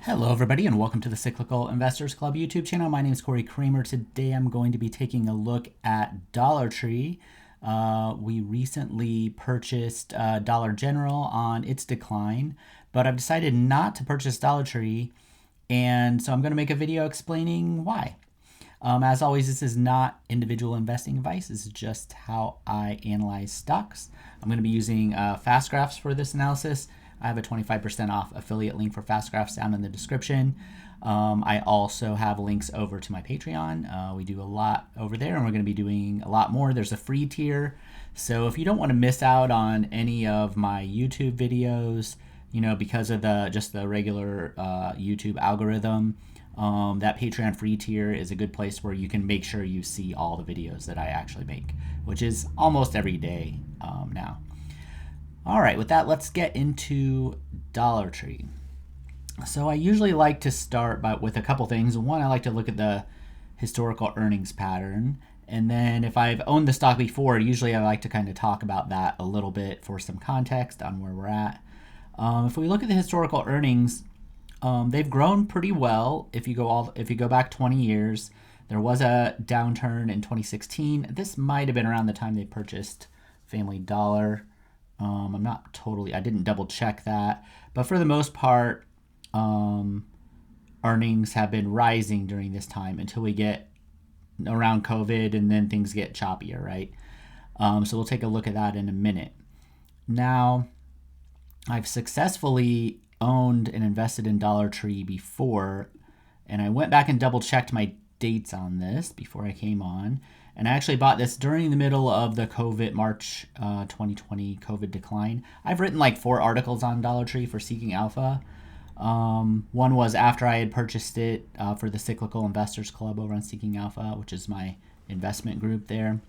Hello, everybody, and welcome to the Cyclical Investors Club YouTube channel. My name is Corey Kramer. Today, I'm going to be taking a look at Dollar Tree. We recently purchased Dollar General on its decline, but I've decided not to purchase Dollar Tree, and so I'm going to make a video explaining why. As always, this is not individual investing advice. This is just how I analyze stocks. I'm going to be using fast graphs for this analysis. I have a 25% off affiliate link for fast graphs down in the description. I also have links over to my Patreon. We do a lot over there, and we're going to be doing a lot more. There's a free tier. So if you don't want to miss out on any of my YouTube videos, because of just the regular YouTube algorithm, that Patreon free tier is a good place where you can make sure you see all the videos that I actually make, which is almost every day now. All right, with that, let's get into Dollar Tree. So I usually like to start with a couple things. One, I like to look at the historical earnings pattern. And then if I've owned the stock before, usually I like to kind of talk about that a little bit for some context on where we're at. If we look at the historical earnings, they've grown pretty well. If you go back 20 years, there was a downturn in 2016. This might have been around the time they purchased Family Dollar. I didn't double check that, but for the most part, earnings have been rising during this time until we get around COVID, and then things get choppier, right? So we'll take a look at that in a minute. Now, I've successfully owned and invested in Dollar Tree before, and I went back and double checked my dates on this before I came on. And I actually bought this during the middle of the March 2020 COVID decline. I've written like 4 articles on Dollar Tree for Seeking Alpha. One was after I had purchased it for the Cyclical Investors Club over on Seeking Alpha, which is my investment group there.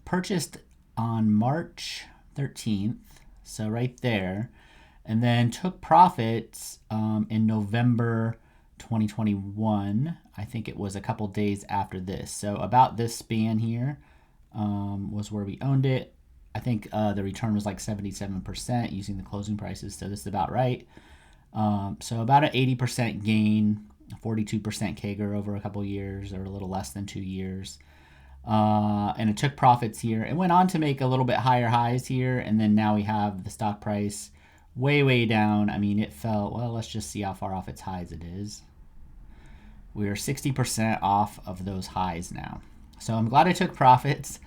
Purchased on March 13th, so right there, and then took profits in November 2021. I think it was a couple days after this. So about this span here was where we owned it. I think the return was like 77% using the closing prices. So this is about right. So about an 80% gain, 42% CAGR over a couple years, or a little less than 2 years. And it took profits here. It went on to make a little bit higher highs here. And then now we have the stock price way down. I mean, it fell, well, let's just see how far off its highs it is. We're 60% off of those highs now. So I'm glad I took profits.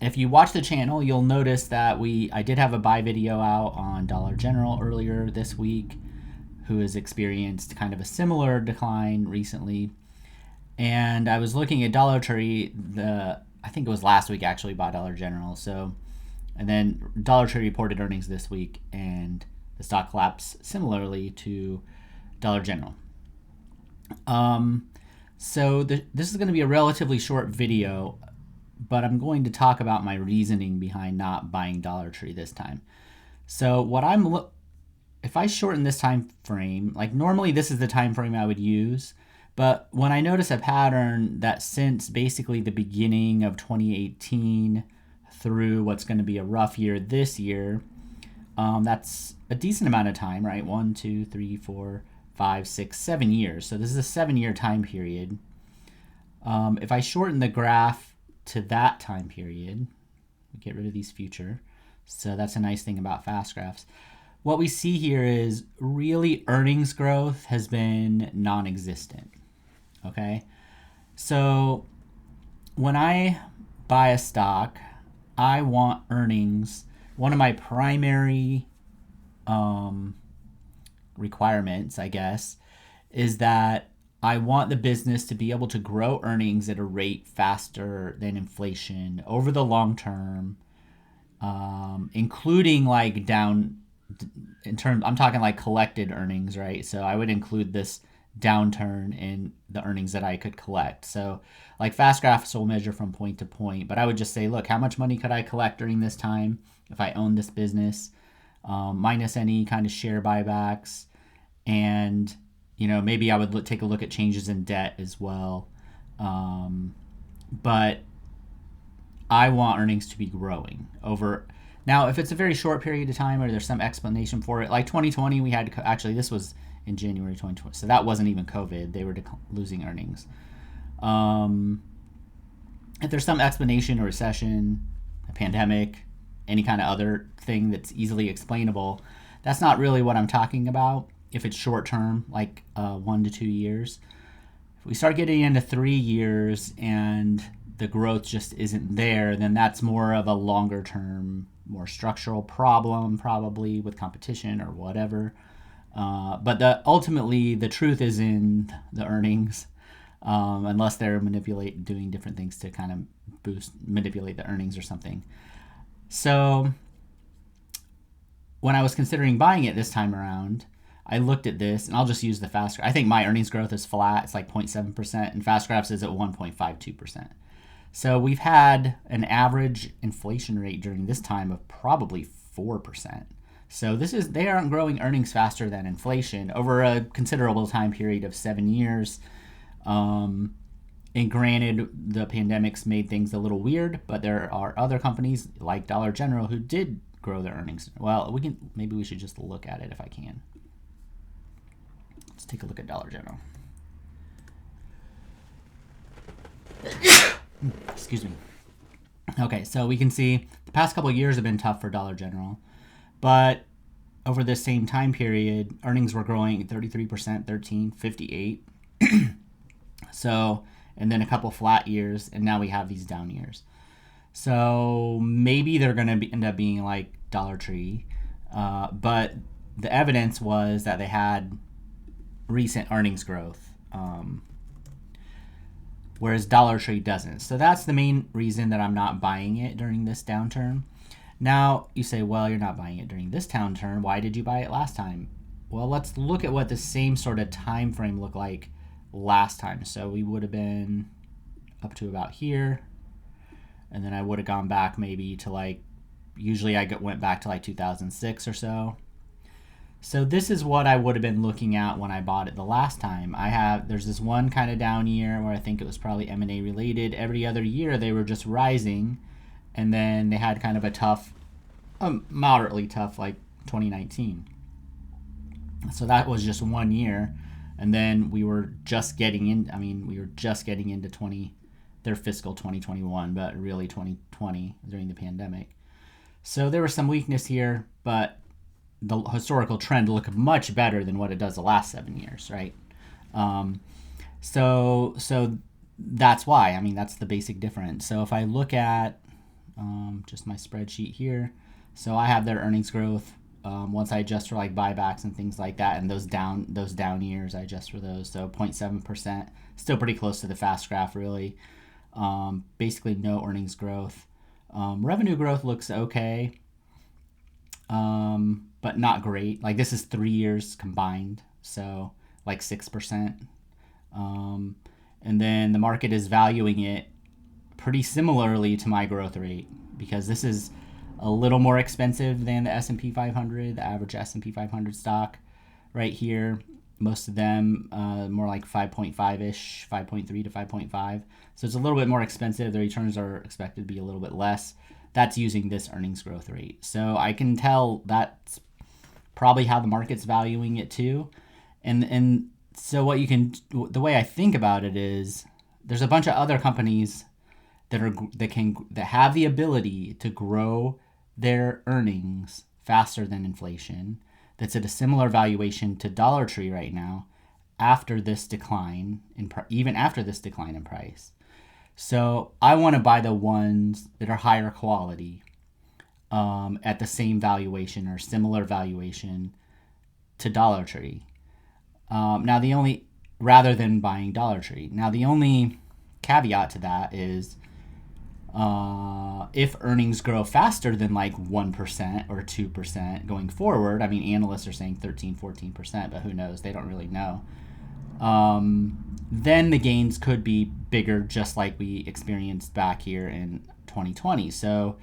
If you watch the channel, you'll notice that I did have a buy video out on Dollar General earlier this week, who has experienced kind of a similar decline recently. And I was looking at Dollar Tree, I think it was last week actually, bought Dollar General. And then Dollar Tree reported earnings this week, and the stock collapsed similarly to Dollar General. This is going to be a relatively short video, but I'm going to talk about my reasoning behind not buying Dollar Tree this time. So if I shorten this time frame, like normally this is the time frame I would use, but when I notice a pattern that since basically the beginning of 2018 through what's going to be a rough year this year, that's a decent amount of time, right? 1, 2, 3, 4, 5, 6, 7 years. So this is a 7-year time period. If I shorten the graph to that time period, we get rid of these future. So that's a nice thing about fast graphs. What we see here is really earnings growth has been non-existent. Okay. So when I buy a stock, I want earnings. One of my primary requirements, I guess, is that I want the business to be able to grow earnings at a rate faster than inflation over the long term, including like I'm talking like collected earnings, right? So I would include this downturn in the earnings that I could collect. So like fast graphs will measure from point to point, but I would just say, look, how much money could I collect during this time if I own this business, minus any kind of share buybacks, and maybe I would take a look at changes in debt as well. But I want earnings to be growing over Now, if it's a very short period of time or there's some explanation for it, like 2020, we had actually this was in January 2020, so that wasn't even COVID. They were losing earnings. Um, if there's some explanation, a recession, a pandemic, any kind of other thing that's easily explainable, that's not really what I'm talking about. If it's short term, like 1 to 2 years, if we start getting into 3 years and the growth just isn't there, then that's more of a longer term, more structural problem, probably with competition or whatever. But ultimately, the truth is in the earnings, unless they're doing different things to kind of manipulate the earnings or something. So when I was considering buying it this time around, I looked at this, and I'll just use the fast. I think my earnings growth is flat; it's like 0.7%, and FastGraphs is at 1.52%. So we've had an average inflation rate during this time of probably 4%. So they aren't growing earnings faster than inflation over a considerable time period of 7 years. And granted, the pandemic's made things a little weird, but there are other companies like Dollar General who did grow their earnings. Well, maybe we should just look at it if I can. Let's take a look at Dollar General. Excuse me. Okay, so we can see the past couple of years have been tough for Dollar General, but over this same time period, earnings were growing 33%, 13, 58. So, and then a couple flat years, and now we have these down years. So maybe they're going to end up being like Dollar Tree, but the evidence was that they had recent earnings growth, whereas Dollar Tree doesn't. So that's the main reason that I'm not buying it during this downturn. Now, you say, well, you're not buying it during this downturn. Why did you buy it last time? Well, let's look at what the same sort of time frame looked like last time. So we would have been up to about here, and then I would have gone back maybe to usually I went back to 2006 or so. So this is what I would have been looking at when I bought it the last time. There's this one kind of down year where I think it was probably M&A related. Every other year they were just rising, and then they had kind of a tough, moderately tough, 2019. So that was just 1 year, and then we were just getting into their fiscal 2021, but really 2020 during the pandemic. So there was some weakness here, but the historical trend looked much better than what it does the last 7 years, right? So that's why. That's the basic difference. So if I look at just my spreadsheet here, so I have their earnings growth. Once I adjust for buybacks and things like that, and those down years, I adjust for those. So 0.7%, still pretty close to the fast graph, really. Basically no earnings growth. Revenue growth looks okay, but not great. This is 3 years combined, so 6%. And then the market is valuing it pretty similarly to my growth rate, because this is a little more expensive than the S&P 500, the average S&P 500 stock right here. Most of them more like 5.5-ish, 5.3 to 5.5. So it's a little bit more expensive. The returns are expected to be a little bit less. That's using this earnings growth rate. So I can tell that's probably how the market's valuing it too. And so the way I think about it is, there's a bunch of other companies that have the ability to grow their earnings faster than inflation, that's at a similar valuation to Dollar Tree right now, after this decline even after this decline in price. So I want to buy the ones that are higher quality, at the same valuation or similar valuation to Dollar Tree. Rather than buying Dollar Tree. Now the only caveat to that is, if earnings grow faster than 1% or 2% going forward, analysts are saying 13, 14%, but who knows? They don't really know. Then the gains could be bigger, just like we experienced back here in 2020. So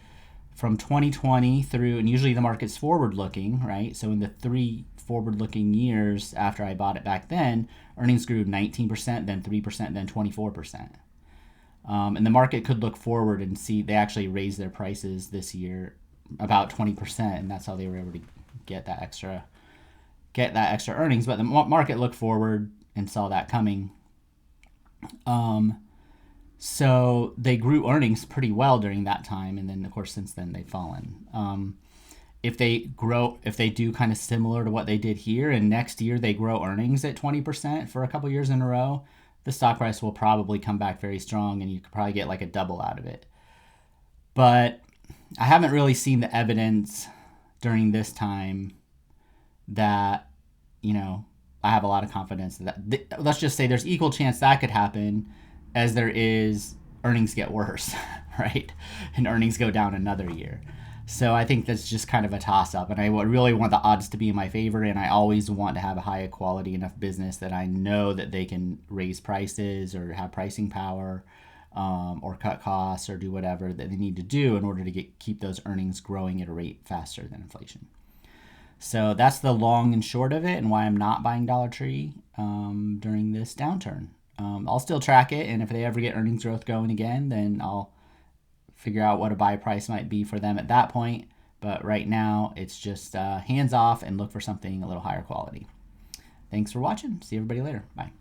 from 2020 through, and usually the market's forward-looking, right? So in the 3 forward-looking years after I bought it back then, earnings grew 19%, then 3%, then 24%. And the market could look forward and see they actually raised their prices this year about 20%, and that's how they were able to get that extra earnings. But the market looked forward and saw that coming. So they grew earnings pretty well during that time, and then of course since then they've fallen. If they do kind of similar to what they did here, and next year they grow earnings at 20% for a couple years in a row, the stock price will probably come back very strong, and you could probably get like a double out of it. But I haven't really seen the evidence during this time that, I have a lot of confidence that let's just say there's equal chance that could happen as there is earnings get worse, right? And earnings go down another year. So I think that's just kind of a toss-up, and I really want the odds to be in my favor, and I always want to have a high quality enough business that I know that they can raise prices or have pricing power, or cut costs or do whatever that they need to do in order to keep those earnings growing at a rate faster than inflation. So that's the long and short of it, and why I'm not buying Dollar Tree during this downturn. I'll still track it, and if they ever get earnings growth going again, then I'll figure out what a buy price might be for them at that point. But right now, it's just hands off and look for something a little higher quality. Thanks for watching. See everybody later. Bye.